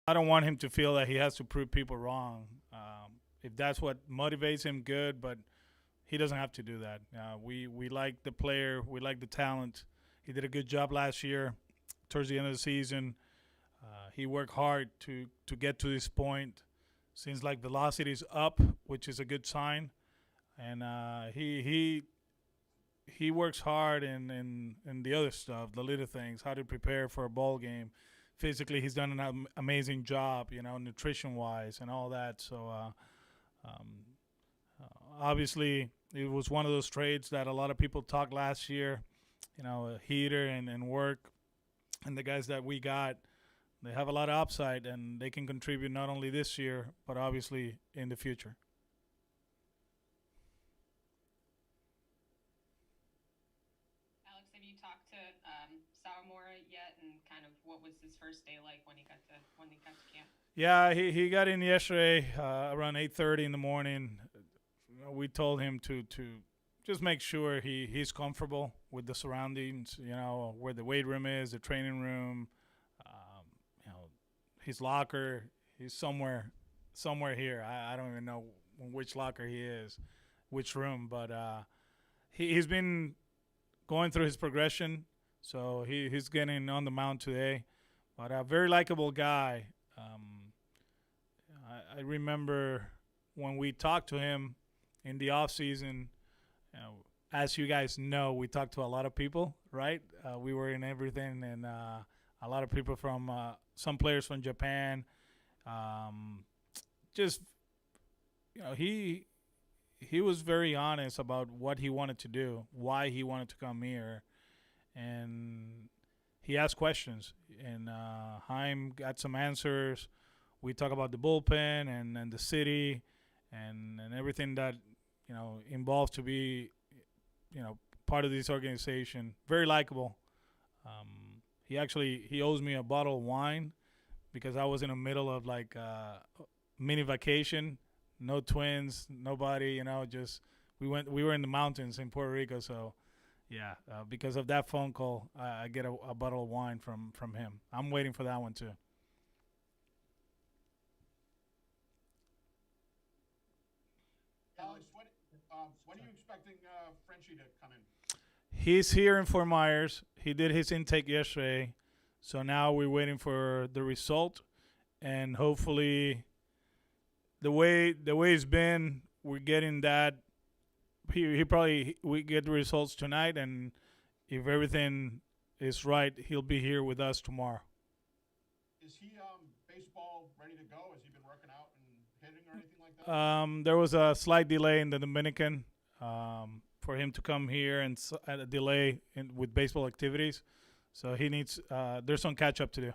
I don't want him to feel that he has to prove people wrong. If that's what motivates him, good. But he doesn't have to do that. We like the player. We like the talent. He did a good job last year. Towards the end of the season, he worked hard to get to this point. Seems like velocity is up, which is a good sign. And he works hard in the other stuff, the little things, how to prepare for a ball game. Physically, he's done an amazing job, nutrition wise and all that. So um, obviously, it was one of those trades that a lot of people talked last year. A heater and work, and the guys that we got, they have a lot of upside, and they can contribute not only this year but obviously in the future. Alex, have you talked to Sawamura yet, and kind of what was his first day like when he got to camp? Yeah, he got in yesterday around 8:30 in the morning. We told him to just make sure he's comfortable with the surroundings. Where the weight room is, the training room, um, you know, his locker. He's somewhere here. I don't even know which locker he is, which room, but he's been going through his progression. So he's getting on the mound today, but a very likable guy. I remember when we talked to him in the off season. As you guys know, we talked to a lot of people, right? We were in everything, and a lot of people from some players from Japan. Um, just he was very honest about what he wanted to do, why he wanted to come here, and he asked questions. And Heim got some answers. We talk about the bullpen and the city and everything that involved to be part of this organization. Very likable. He owes me a bottle of wine because I was in the middle of like mini vacation. No twins, nobody. Just we were in the mountains in Puerto Rico. So yeah, because of that phone call, I get a bottle of wine from him. I'm waiting for that one too. Alex, when are you expecting Frenchie to come in? He's here in Fort Myers. He did his intake yesterday, so now we're waiting for the result, and hopefully, the way it's been, we're getting that. He probably we get the results tonight, and if everything is right, he'll be here with us tomorrow. Is he baseball ready to go? Has he been working out and hitting or anything like that? There was a slight delay in the Dominican for him to come here, and a delay with baseball activities. So he needs. There's some catch up to do.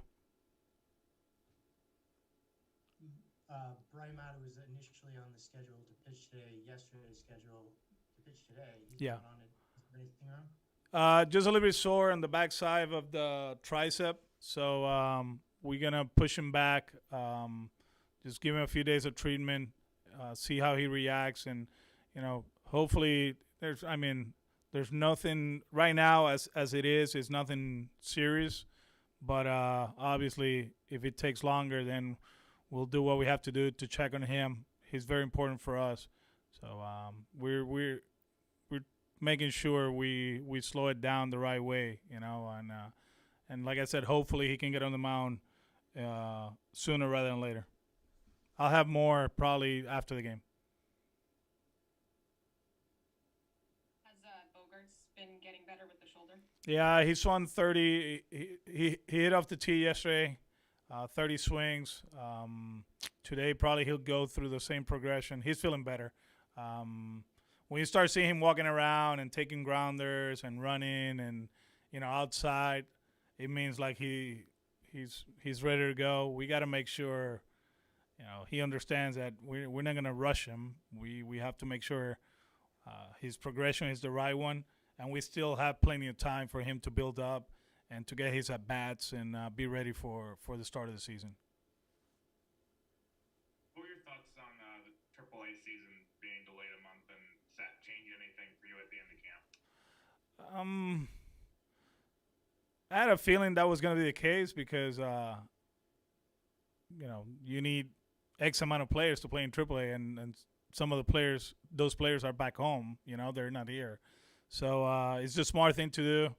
Brian Mata was initially on the schedule to pitch today. Yesterday's schedule to pitch today. He's Yeah. not on it. Is there anything wrong? Just a little bit sore on the backside of the tricep, so we're gonna push him back. Just give him a few days of treatment, see how he reacts, and hopefully there's nothing right now as it is. It's nothing serious, but obviously if it takes longer, then we'll do what we have to do to check on him. He's very important for us, so we're making sure we slow it down the right way, and like I said, hopefully he can get on the mound sooner rather than later. I'll have more probably after the game. Has Bogarts been getting better with the shoulder? Yeah, he swung 30. He hit off the tee yesterday, 30 swings. Today, probably he'll go through the same progression. He's feeling better. When you start seeing him walking around and taking grounders and running and outside, it means like he's ready to go. We got to make sure he understands that we're not going to rush him. We have to make sure his progression is the right one, and we still have plenty of time for him to build up and to get his at bats and be ready for the start of the season. What were your thoughts on the AAA season being delayed a month, and does that change anything for you at the end of camp? Um, I had a feeling that was going to be the case because you need X amount of players to play in AAA, and some of the players, those players are back home. They're not here. So it's the smart thing to do.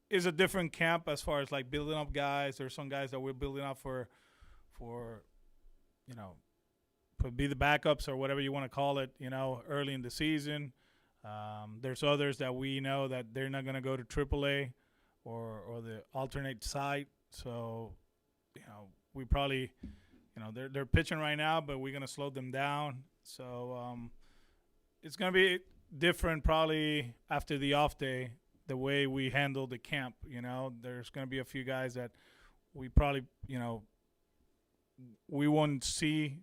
It's a different camp as far as like building up guys. There's some guys that we're building up for be the backups or whatever you want to call it, early in the season. There's others that we know that they're not going to go to AAA or the alternate site. So, we probably, they're pitching right now, but we're going to slow them down. So it's going to be different probably after the off day, the way we handle the camp. There's going to be a few guys that we probably, we won't see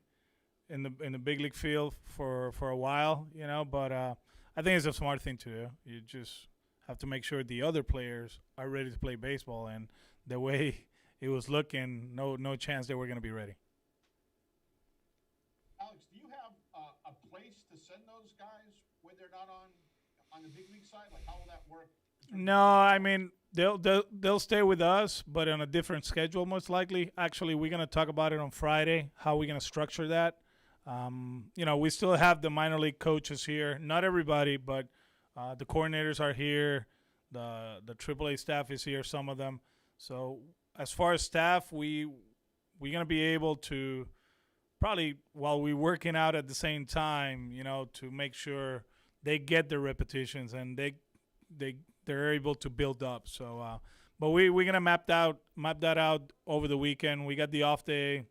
in the big league field for a while, but I think it's a smart thing to do. You just have to make sure the other players are ready to play baseball, and the way it was looking, no chance they were going to be ready. Alex, do you have a place to send those guys when they're not on the big league side? Like, how will that work? No, I mean they'll stay with us, but on a different schedule most likely. Actually, we're gonna talk about it on Friday. How we're gonna structure that. We still have the minor league coaches here. Not everybody, but the coordinators are here. The AAA staff is here. Some of them. So as far as staff, we're gonna be able to probably while we're working out at the same time, to make sure they get the repetitions and they're able to build up. So, but we're gonna map that out over the weekend. We got the off day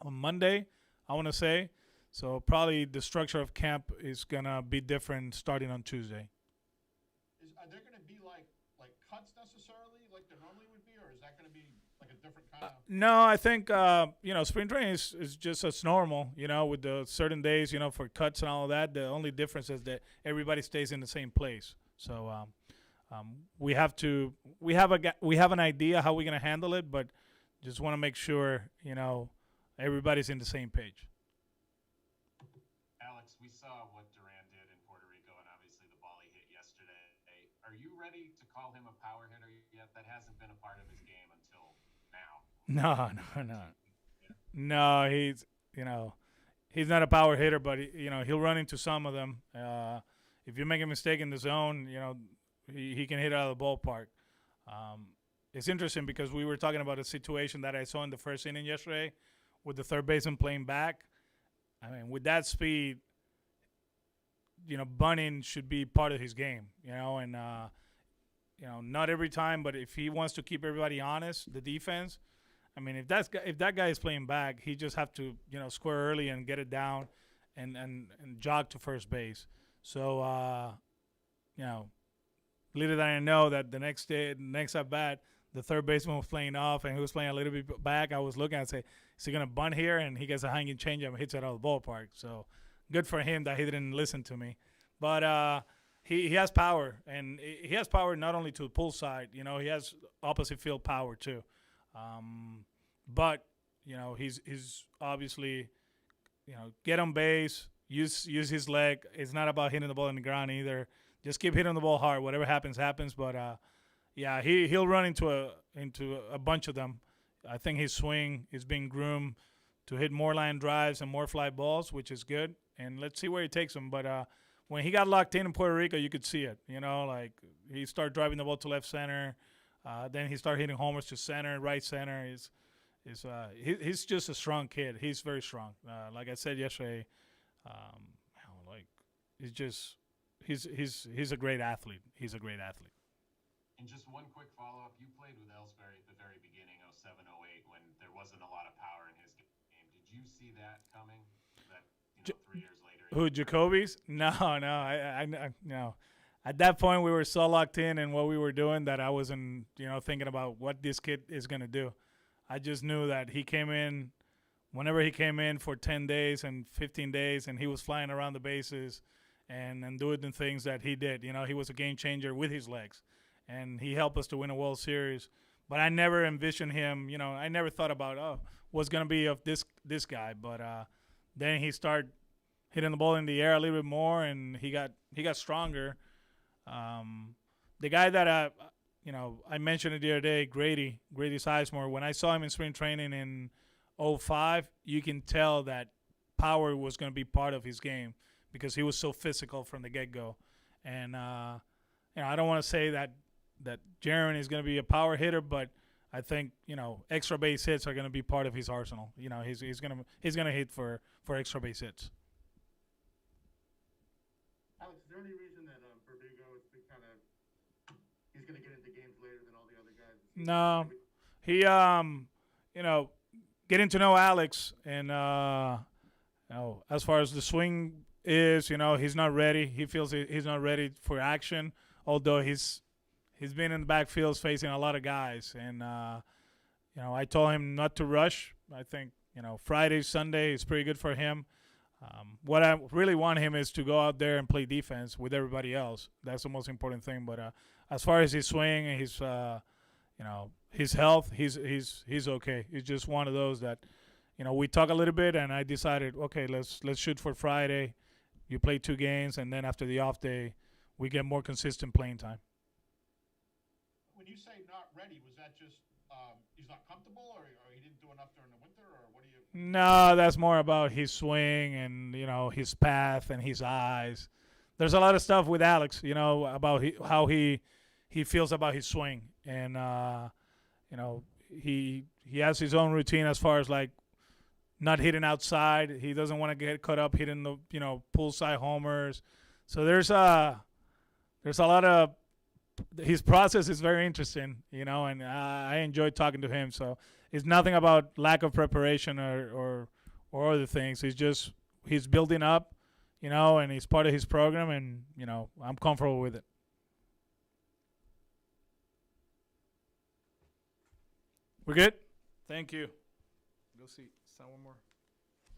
on Monday, I want to say. So probably the structure of camp is gonna be different starting on Tuesday. Are there gonna be like cuts necessarily, like there normally would be, or is that gonna be like a different kind of? No, I think spring training is just as normal. With the certain days, for cuts and all of that. The only difference is that everybody stays in the same place. So we have an idea how we're gonna handle it, but just want to make sure everybody's in the same page. Alex, we saw what Duran did in Puerto Rico, and obviously the ball he hit yesterday. Are you ready to call him a power hitter yet? That hasn't been a part of his game until now. No. He's not a power hitter, but he'll run into some of them. If you make a mistake in the zone, he can hit out of the ballpark. It's interesting because we were talking about a situation that I saw in the first inning yesterday with the third baseman playing back. I mean, with that speed, bunting should be part of his game, and not every time, but if he wants to keep everybody honest, the defense, I mean, if that guy is playing back, he just have to, square early and get it down and jog to first base. So, little did I know that the next at bat, the third baseman was playing off and he was playing a little bit back. I was looking and say, is he going to bunt here? And he gets a hanging changeup and hits it out of the ballpark. So good for him that he didn't listen to me. But he has power, and he has power not only to the pull side. He has opposite field power too. But he's obviously get on base, use his leg. It's not about hitting the ball in the ground either. Just keep hitting the ball hard. Whatever happens. But he'll run into a bunch of them. I think his swing is being groomed to hit more line drives and more fly balls, which is good. And let's see where he takes him. But when he got locked in Puerto Rico, you could see it. Like he started driving the ball to left center. Then he started hitting homers to center, right center. He's just a strong kid. He's very strong. Like I said yesterday, he's a great athlete. He's a great athlete. And just one quick follow-up. You played with Ellsbury at the very beginning, 07, 08, when there wasn't a lot of power in his game. Did you see that coming? That 3 years later. Who, Jacoby's? No. I no. At that point, we were so locked in what we were doing that I wasn't, thinking about what this kid is gonna do. I just knew that he came in, whenever he came in for 10 days and 15 days, and he was flying around the bases and doing the things that he did. He was a game changer with his legs. And he helped us to win a World Series. But I never envisioned him, I never thought about, what's going to be of this guy. But then he started hitting the ball in the air a little bit more, and he got stronger. The guy that, I mentioned it the other day, Grady Sizemore. When I saw him in spring training in '05, you can tell that power was going to be part of his game because he was so physical from the get-go. And I don't want to say that Jaron is going to be a power hitter, but I think extra base hits are going to be part of his arsenal. He's going to hit for extra base hits. Alex, is there any reason that Verdugo has been kind of he's going to get into games later than all the other guys? No, he getting to know Alex and as far as the swing is, he's not ready. He feels he's not ready for action, although he's been in the backfields facing a lot of guys, and I told him not to rush. I think Friday, Sunday is pretty good for him. What I really want him is to go out there and play defense with everybody else. That's the most important thing. But as far as his swing and his health, he's okay. He's just one of those that we talk a little bit, and I decided, okay, let's shoot for Friday. You play 2 games, and then after the off day, we get more consistent playing time. When you say not ready, was that just he's not comfortable, or he didn't do enough during the winter, or what do you? No, that's more about his swing and his path and his eyes. There's a lot of stuff with Alex, about how he feels about his swing, and he has his own routine as far as like not hitting outside. He doesn't want to get caught up hitting the poolside homers. So there's a lot of his process is very interesting, and I enjoy talking to him. So it's nothing about lack of preparation or other things. He's building up, and he's part of his program, and I'm comfortable with it. We're good. Thank you. Go see. Sign one more.